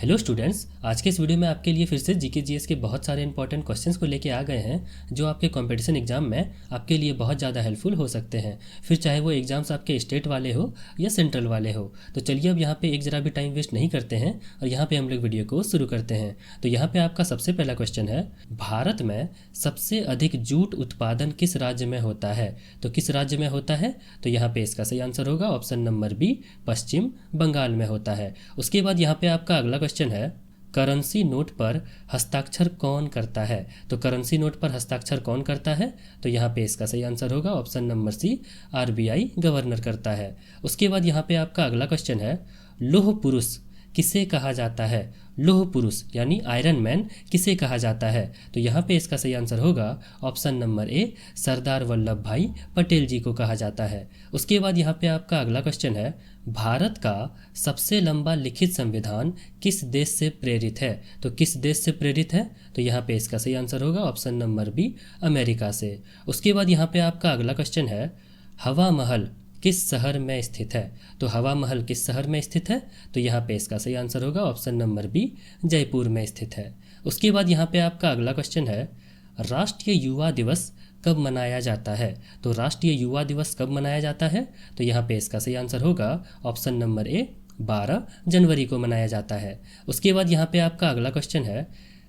Hello students, आज के इस वीडियो में आपके लिए फिर से जीके जीएस के बहुत सारे इंपॉर्टेंट क्वेश्चंस को लेके आ गए हैं जो आपके कंपटीशन एग्जाम में आपके लिए बहुत ज़्यादा हेल्पफुल हो सकते हैं। फिर चाहे वो एग्जाम्स आपके स्टेट वाले हो या सेंट्रल वाले हो। तो चलिए अब यहाँ पे एक ज़रा भी टाइम वेस्ट नहीं करते हैं और यहाँ पे हम लोग वीडियो को शुरू करते हैं। तो यहाँ पे आपका सबसे पहला क्वेश्चन है, भारत में सबसे अधिक जूट उत्पादन किस राज्य में होता है? तो किस राज्य में होता है? तो यहाँ पे इसका सही आंसर होगा ऑप्शन नंबर बी, पश्चिम बंगाल में होता है। उसके बाद यहाँ पे आपका अगला क्वेश्चन है, करेंसी नोट पर हस्ताक्षर कौन करता है? तो करेंसी नोट पर हस्ताक्षर कौन करता है? तो यहाँ पे इसका सही आंसर होगा option number C, RBI governor करता है। उसके बाद यहाँ पे आपका अगला क्वेश्चन है, लौह पुरुष किसे कहा जाता है? लौह पुरुष यानी आयरन मैन किसे कहा जाता है? तो यहाँ पे इसका सही आंसर होगा option number A, Sardar Vallabh भाई पटेल जी को कहा जाता है। उसके बाद यहाँ पे आपका अगला क्वेश्चन है, भारत का सबसे लंबा लिखित संविधान किस देश से प्रेरित है? तो किस देश से प्रेरित है? तो यहाँ पे इसका सही आंसर होगा ऑप्शन नंबर बी, अमेरिका से। उसके बाद यहाँ पे आपका अगला क्वेश्चन है, हवा महल किस शहर में स्थित है? तो हवा महल किस शहर में स्थित है? तो यहाँ पे इसका सही आंसर होगा ऑप्शन नंबर बी, जयपुर में स्थित है। उसके बाद यहाँ पे आपका अगला क्वेश्चन है, राष्ट्रीय युवा दिवस कब मनाया जाता है? तो राष्ट्रीय युवा दिवस कब मनाया जाता है? तो यहाँ पे इसका सही आंसर होगा ऑप्शन नंबर ए, 12 जनवरी को मनाया जाता है। उसके बाद यहाँ पे आपका अगला क्वेश्चन है,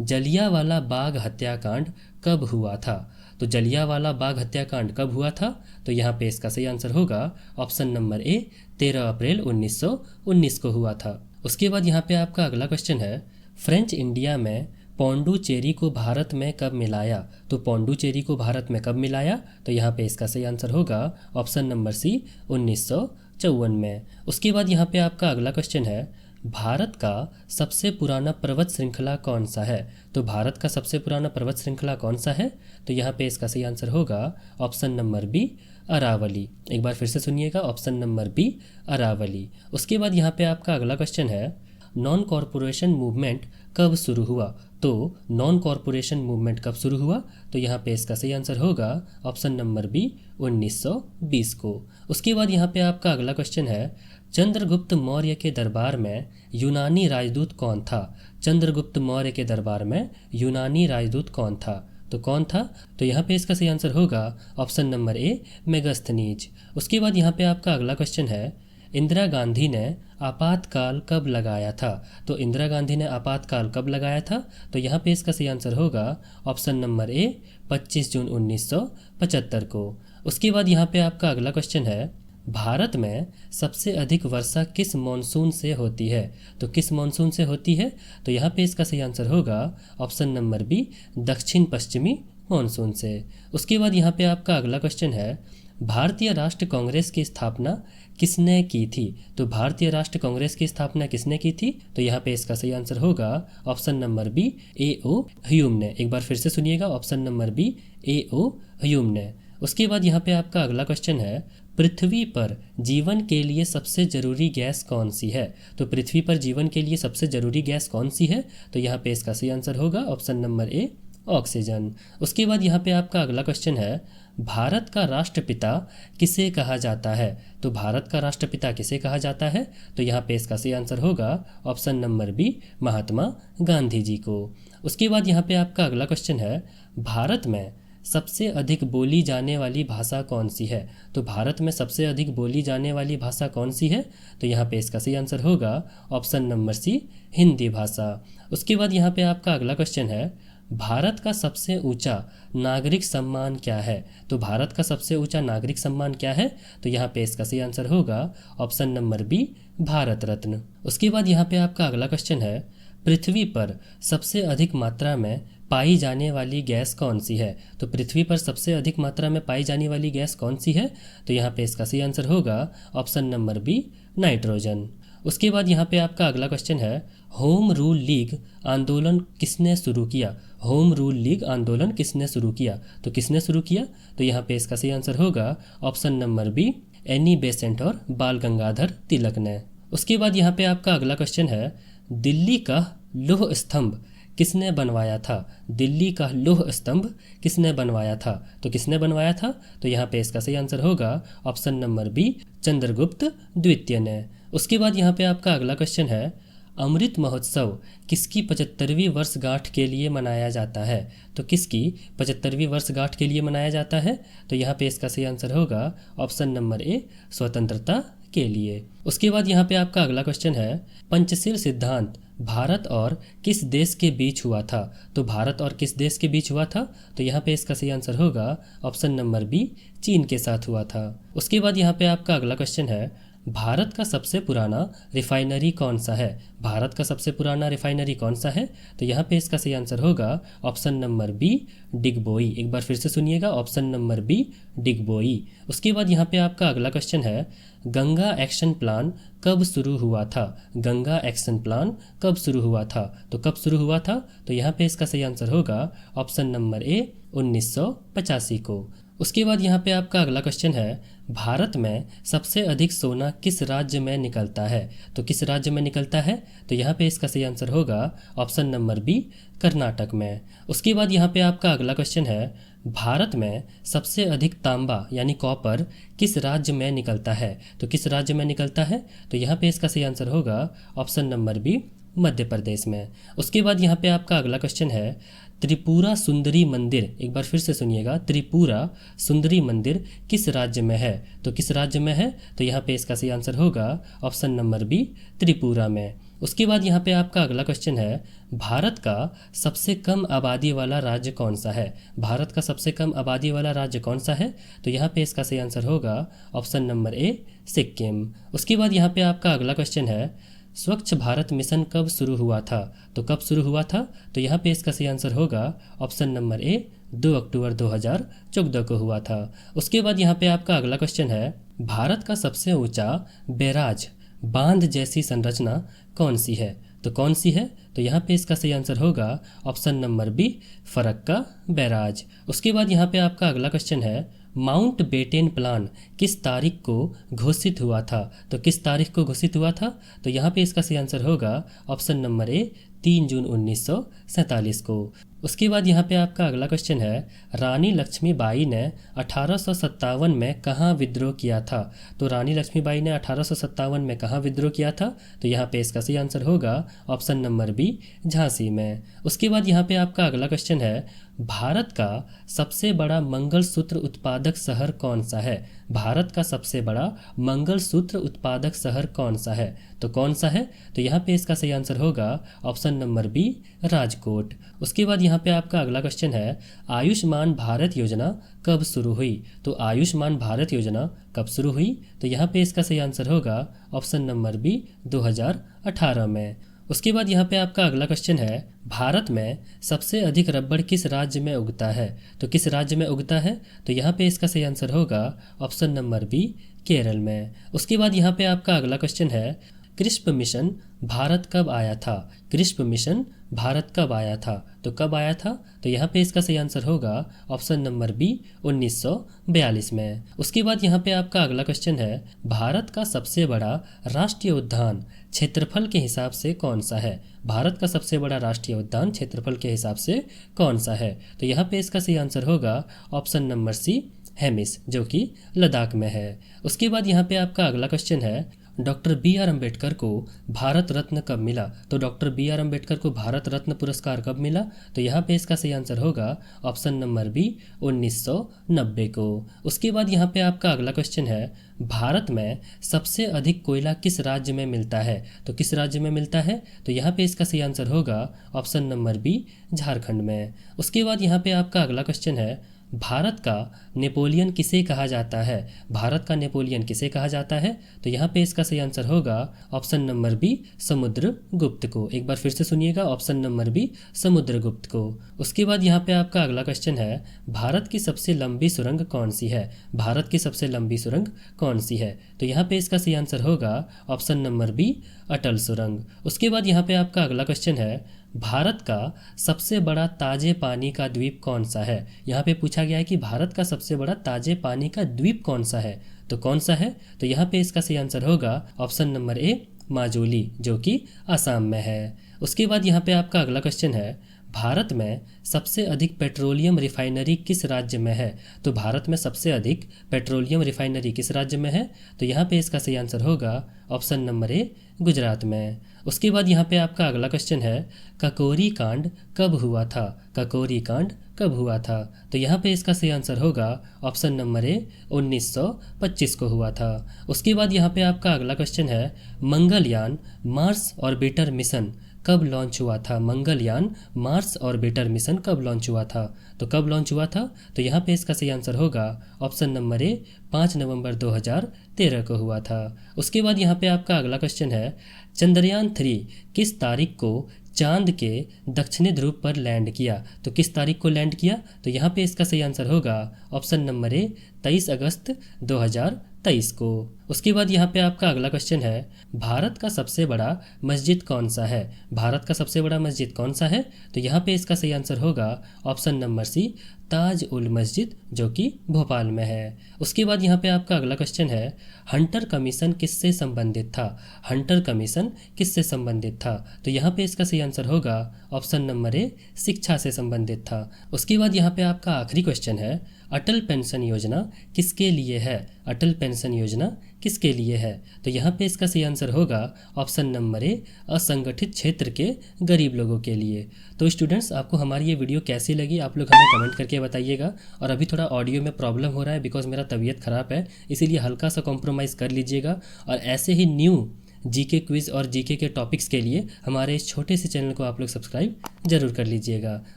जलियांवाला बाग हत्याकांड कब हुआ था? तो जलियांवाला बाग हत्याकांड कब हुआ था? तो यहाँ पे इसका सही आंसर होगा ऑप्शन नंबर ए, 13 अप्रैल 1919 को हुआ था। उसके बाद यहाँ पे आपका अगला क्वेश्चन है, फ्रेंच इंडिया में पौंडुचेरी को भारत में कब मिलाया? तो पौंडुचेरी को भारत में कब मिलाया? तो यहाँ पे इसका सही आंसर होगा ऑप्शन नंबर सी, 1954 में। उसके बाद यहाँ पे आपका अगला क्वेश्चन है, भारत का सबसे पुराना पर्वत श्रृंखला कौन सा है? तो भारत का सबसे पुराना पर्वत श्रृंखला कौन सा है? तो यहाँ पे इसका सही आंसर होगा ऑप्शन नंबर बी, अरावली। एक बार फिर से सुनिएगा, ऑप्शन नंबर बी, अरावली। उसके बाद यहाँ पे आपका अगला क्वेश्चन है, नॉन कॉरपोरेशन मूवमेंट कब शुरू हुआ? तो नॉन कॉरपोरेशन मूवमेंट कब शुरू हुआ? तो यहाँ पे इसका सही आंसर होगा ऑप्शन नंबर बी, 1920 को। उसके बाद यहाँ पे आपका अगला क्वेश्चन है, चंद्रगुप्त मौर्य के दरबार में यूनानी राजदूत कौन था? चंद्रगुप्त मौर्य के दरबार में यूनानी राजदूत कौन था? तो कौन था? तो यहाँ पे इसका सही आंसर होगा ऑप्शन नंबर ए, मेगस्थनीज। उसके बाद यहाँ पे आपका अगला क्वेश्चन है, इंदिरा गांधी ने आपातकाल कब लगाया था? तो इंदिरा गांधी ने आपातकाल कब लगाया था? तो यहाँ पे इसका सही आंसर होगा ऑप्शन नंबर ए, 25 जून 1975 को। उसके बाद यहाँ पे आपका अगला क्वेश्चन है, भारत में सबसे अधिक वर्षा किस मॉनसून से होती है? तो किस मॉनसून से होती है? तो यहाँ पे इसका सही आंसर होगा ऑप्शन नंबर बी, दक्षिण पश्चिमी मॉनसून से। उसके बाद यहाँ पे आपका अगला क्वेश्चन है, भारतीय राष्ट्र कांग्रेस की स्थापना किसने की थी? तो भारतीय राष्ट्र कांग्रेस की स्थापना किसने की थी? तो यहाँ पे इसका सही आंसर होगा ऑप्शन नंबर बी, ए ओ ह्यूम ने। एक बार फिर से सुनिएगा, ऑप्शन नंबर बी, ए ओ ह्यूम ने। उसके बाद यहाँ पे आपका अगला क्वेश्चन है, पृथ्वी पर जीवन के लिए सबसे जरूरी गैस कौन सी है? तो पृथ्वी पर जीवन के लिए सबसे जरूरी गैस कौन सी है? तो यहाँ पे इसका सही आंसर होगा ऑप्शन नंबर ए, ऑक्सीजन। उसके बाद यहाँ पे आपका अगला क्वेश्चन है, भारत का राष्ट्रपिता किसे कहा जाता है? तो भारत का राष्ट्रपिता किसे कहा जाता है? तो यहाँ पे इसका सही आंसर होगा option number B, Mahatma Gandhi ji को। उसके बाद यहाँ पे आपका अगला क्वेश्चन है, भारत में सबसे अधिक बोली जाने वाली भाषा कौन सी है? तो भारत में सबसे अधिक बोली जाने वाली भाषा कौन सी है? तो यहाँ पे इसका सही आंसर होगा ऑप्शन नंबर सी, हिंदी भाषा। उसके बाद यहाँ पे आपका अगला क्वेश्चन है, भारत का सबसे ऊंचा नागरिक सम्मान क्या है? तो भारत का सबसे ऊंचा नागरिक सम्मान क्या है? तो यहाँ पे इसका सही आंसर होगा option number B, Bharat Ratna. उसके बाद यहाँ पे आपका अगला क्वेश्चन है, पृथ्वी पर सबसे अधिक मात्रा में पाई जाने वाली गैस कौन सी है? तो पृथ्वी पर सबसे अधिक मात्रा में पाई जाने वाली गैस कौन सी है? तो यहाँ पे इसका सही आंसर होगा ऑप्शन नंबर बी, नाइट्रोजन। उसके बाद यहाँ पे आपका अगला क्वेश्चन है, होम रूल लीग आंदोलन किसने शुरू किया? होम रूल लीग आंदोलन किसने शुरू किया? तो किसने शुरू किया? तो यहाँ पे इसका सही आंसर होगा option number B, Annie Besant और बाल गंगाधर तिलक ने। उसके बाद यहाँ पे आपका अगला क्वेश्चन है, दिल्ली का लौह स्तंभ किसने बनवाया था? दिल्ली का लौह स्तंभ किसने बनवाया था? तो किसने बनवाया था? तो यहाँ पे इसका सही आंसर होगा ऑप्शन नंबर बी, चंद्रगुप्त द्वितीय ने। उसके बाद यहाँ पे आपका अगला क्वेश्चन है, अमृत महोत्सव किसकी 75वीं वर्षगांठ के लिए मनाया जाता है? तो किसकी 75वीं वर्षगांठ के लिए मनाया जाता है? तो यहाँ पे इसका सही आंसर होगा ऑप्शन नंबर ए, स्वतंत्रता के लिए। उसके बाद यहाँ पे आपका अगला क्वेश्चन है, पंचशील सिद्धांत भारत और किस देश के बीच हुआ था? तो भारत और किस देश के बीच हुआ था? तो यहाँ पे इसका सही आंसर होगा ऑप्शन नंबर बी, चीन के साथ हुआ था। उसके बाद यहाँ पे आपका अगला क्वेश्चन है, भारत का सबसे पुराना रिफाइनरी कौन सा है? भारत का सबसे पुराना रिफाइनरी कौन सा है? तो यहाँ पे इसका सही आंसर होगा ऑप्शन नंबर बी, डिगबोई। एक बार फिर से सुनिएगा, ऑप्शन नंबर बी, डिगबोई। उसके बाद यहाँ पे आपका अगला क्वेश्चन है, गंगा एक्शन प्लान कब शुरू हुआ था? गंगा एक्शन प्लान कब शुरू हुआ था? तो कब शुरू हुआ था? तो यहाँ पे इसका सही आंसर होगा ऑप्शन नंबर ए, 1985 को। उसके बाद यहाँ पे आपका अगला क्वेश्चन है, भारत में सबसे अधिक सोना किस राज्य में निकलता है? तो किस राज्य में निकलता है? तो यहाँ पे इसका सही आंसर होगा ऑप्शन नंबर बी, कर्नाटक में। उसके बाद यहाँ पे आपका अगला क्वेश्चन है, भारत में सबसे अधिक तांबा यानी कॉपर किस राज्य में निकलता है? तो किस राज्य में निकलता है? तो यहाँ पे इसका सही आंसर होगा option number B, Madhya Pradesh में। उसके बाद यहाँ पे आपका अगला क्वेश्चन है, त्रिपुरा सुंदरी मंदिर, एक बार फिर से सुनिएगा, त्रिपुरा सुंदरी मंदिर किस राज्य में है? तो किस राज्य में है? तो यहाँ पे इसका सही आंसर होगा ऑप्शन नंबर बी, त्रिपुरा में। उसके बाद यहाँ पे आपका अगला क्वेश्चन है, भारत का सबसे कम आबादी वाला राज्य कौन सा है? भारत का सबसे कम आबादी वाला राज्य कौन सा है? तो यहाँ पे इसका सही आंसर होगा ऑप्शन नंबर ए, सिक्किम। उसके बाद यहाँ पे आपका अगला क्वेश्चन है, स्वच्छ भारत मिशन कब शुरू हुआ था? तो कब शुरू हुआ था? तो यहाँ पे इसका सही आंसर होगा ऑप्शन नंबर ए, 2 अक्टूबर 2014 को हुआ था। उसके बाद यहाँ पे आपका अगला क्वेश्चन है, भारत का सबसे ऊंचा बैराज बांध जैसी संरचना कौन सी है? तो कौन सी है? तो यहाँ पे इसका सही आंसर होगा option number B, Farakka barrage. उसके बाद यहाँ पे आपका अगला क्वेश्चन है, माउंट बेटेन प्लान किस तारीख को घोषित हुआ था? तो किस तारीख को घोषित हुआ था? तो यहाँ पे इसका सही आंसर होगा ऑप्शन नंबर ए, 3 जून 1947 को। उसके बाद यहाँ पे आपका अगला क्वेश्चन है, रानी लक्ष्मीबाई ने 1857 में कहाँ विद्रोह किया था? तो रानी लक्ष्मीबाई ने 1857 में कहाँ विद्रोह किया था? तो यहाँ पे इसका सही आंसर होगा ऑप्शन नंबर बी, झांसी में। उसके बाद यहाँ पे आपका अगला क्वेश्चन है, भारत का सबसे बड़ा मंगलसूत्र उत्पादक शहर कौन सा है? भारत का सबसे बड़ा मंगलसूत्र उत्पादक शहर कौन सा है? तो कौन सा है? तो यहाँ पे इसका सही आंसर होगा ऑप्शन नंबर बी, राजकोट। उसके बाद यहाँ पे आपका अगला क्वेश्चन है, आयुष्मान भारत योजना कब शुरू हुई? तो आयुष्मान भारत योजना कब शुरू हुई? तो यहाँ पे इसका सही आंसर होगा ऑप्शन नंबर बी, 2018 में। उसके बाद यहाँ पे आपका अगला क्वेश्चन है, भारत में सबसे अधिक रबड़ किस राज्य में उगता है? तो किस राज्य में उगता है? तो यहाँ पे इसका सही आंसर होगा ऑप्शन नंबर बी, केरल में। उसके बाद यहाँ पे आपका अगला क्वेश्चन है, क्रिस्प मिशन भारत कब आया था? क्रिस्प मिशन भारत कब आया था? तो कब आया था? तो यहाँ पे इसका सही आंसर होगा ऑप्शन नंबर बी, 1942 में। उसके बाद यहाँ पे आपका अगला क्वेश्चन है, भारत का सबसे बड़ा राष्ट्रीय उद्यान क्षेत्रफल के हिसाब से कौन सा है? भारत का सबसे बड़ा राष्ट्रीय उद्यान क्षेत्रफल के हिसाब से कौन सा है? तो यहाँ पे इसका सही आंसर होगा ऑप्शन नंबर सी, हेमिस, जो कि लद्दाख में है। उसके बाद यहाँ पे आपका अगला क्वेश्चन है, डॉक्टर बी आर अम्बेडकर को भारत रत्न कब मिला? तो डॉक्टर बी आर अम्बेडकर को भारत रत्न पुरस्कार कब मिला? तो यहाँ पे इसका सही आंसर होगा ऑप्शन नंबर बी, 1990 को। उसके बाद यहाँ पे आपका अगला क्वेश्चन है, भारत में सबसे अधिक कोयला किस राज्य में मिलता है? तो किस राज्य में मिलता है? तो यहाँ पे इसका सही आंसर होगा ऑप्शन नंबर बी, झारखंड में। उसके बाद यहाँ पे आपका अगला क्वेश्चन है, भारत का नेपोलियन किसे कहा जाता है? भारत का नेपोलियन किसे कहा जाता है? तो यहाँ पे इसका सही आंसर होगा ऑप्शन नंबर बी, समुद्रगुप्त को। एक बार फिर से सुनिएगा, ऑप्शन नंबर बी, समुद्रगुप्त को। उसके बाद यहाँ पे आपका अगला क्वेश्चन है, भारत की सबसे लंबी सुरंग कौन सी है? भारत की सबसे लंबी सुरंग कौन सी है? तो यहाँ पे इसका सही आंसर होगा ऑप्शन नंबर बी, अटल सुरंग। उसके बाद यहाँ पे आपका अगला क्वेश्चन है, भारत का सबसे बड़ा ताजे पानी का द्वीप कौन सा है? यहाँ पे पूछा गया है कि भारत का सबसे बड़ा ताजे पानी का द्वीप कौन सा है? तो कौन सा है? तो यहाँ पे इसका सही आंसर होगा ऑप्शन नंबर ए, माजुली, जो कि असम में है। उसके बाद यहाँ पे आपका अगला क्वेश्चन है, भारत में सबसे अधिक पेट्रोलियम रिफाइनरी किस राज्य में है? तो भारत में सबसे अधिक पेट्रोलियम रिफाइनरी किस राज्य में है? तो यहाँ पे इसका सही आंसर होगा ऑप्शन नंबर ए, गुजरात में। उसके बाद यहाँ पे आपका अगला क्वेश्चन है, ककोरी कांड कब हुआ था? ककोरी कांड कब हुआ था? तो यहाँ पे इसका सही आंसर होगा ऑप्शन नंबर ए, 1925 को हुआ था। उसके बाद यहाँ पे आपका अगला क्वेश्चन है, मंगलयान मार्स ऑर्बिटर मिशन कब लॉन्च हुआ था? मंगलयान मार्स ऑर्बिटर मिशन कब लॉन्च हुआ था? तो कब लॉन्च हुआ था? तो यहाँ पे इसका सही आंसर होगा ऑप्शन नंबर ए, 5 नवंबर 2013 को हुआ था। उसके बाद यहाँ पे आपका अगला क्वेश्चन है, चंद्रयान 3 किस तारीख को चांद के दक्षिणी ध्रुव पर लैंड किया? तो किस तारीख को लैंड किया? तो यहाँ पे इसका सही आंसर होगा ऑप्शन नंबर ए, 23 अगस्त 2023 को। उसके बाद यहाँ पे आपका अगला क्वेश्चन है, भारत का सबसे बड़ा मस्जिद कौन सा है? भारत का सबसे बड़ा मस्जिद कौन सा है? तो यहाँ पे इसका सही आंसर होगा ऑप्शन नंबर सी, ताज उल मस्जिद, जो कि भोपाल में है। उसके बाद यहाँ पे आपका अगला क्वेश्चन है, हंटर कमीशन किससे संबंधित था? हंटर कमीशन किससे संबंधित था? तो यहाँ पे इसका सही आंसर होगा ऑप्शन नंबर ए, शिक्षा से संबंधित था। उसके बाद यहाँ पे आपका आखिरी क्वेश्चन है, अटल पेंशन योजना किसके लिए है? अटल पेंशन योजना किसके लिए है? तो यहाँ पे इसका सही आंसर होगा ऑप्शन नंबर ए, असंगठित क्षेत्र के गरीब लोगों के लिए। तो स्टूडेंट्स, आपको हमारी ये वीडियो कैसी लगी आप लोग हमें कमेंट करके बताइएगा। और अभी थोड़ा ऑडियो में प्रॉब्लम हो रहा है बिकॉज मेरा तबीयत ख़राब है, इसीलिए हल्का सा कॉम्प्रोमाइज़ कर लीजिएगा। और ऐसे ही न्यू जीके क्विज़ और जीके के टॉपिक्स के लिए हमारे इस छोटे से चैनल को आप लोग सब्सक्राइब जरूर कर लीजिएगा।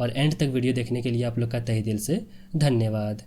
और एंड तक वीडियो देखने के लिए आप लोग का तहे दिल से धन्यवाद।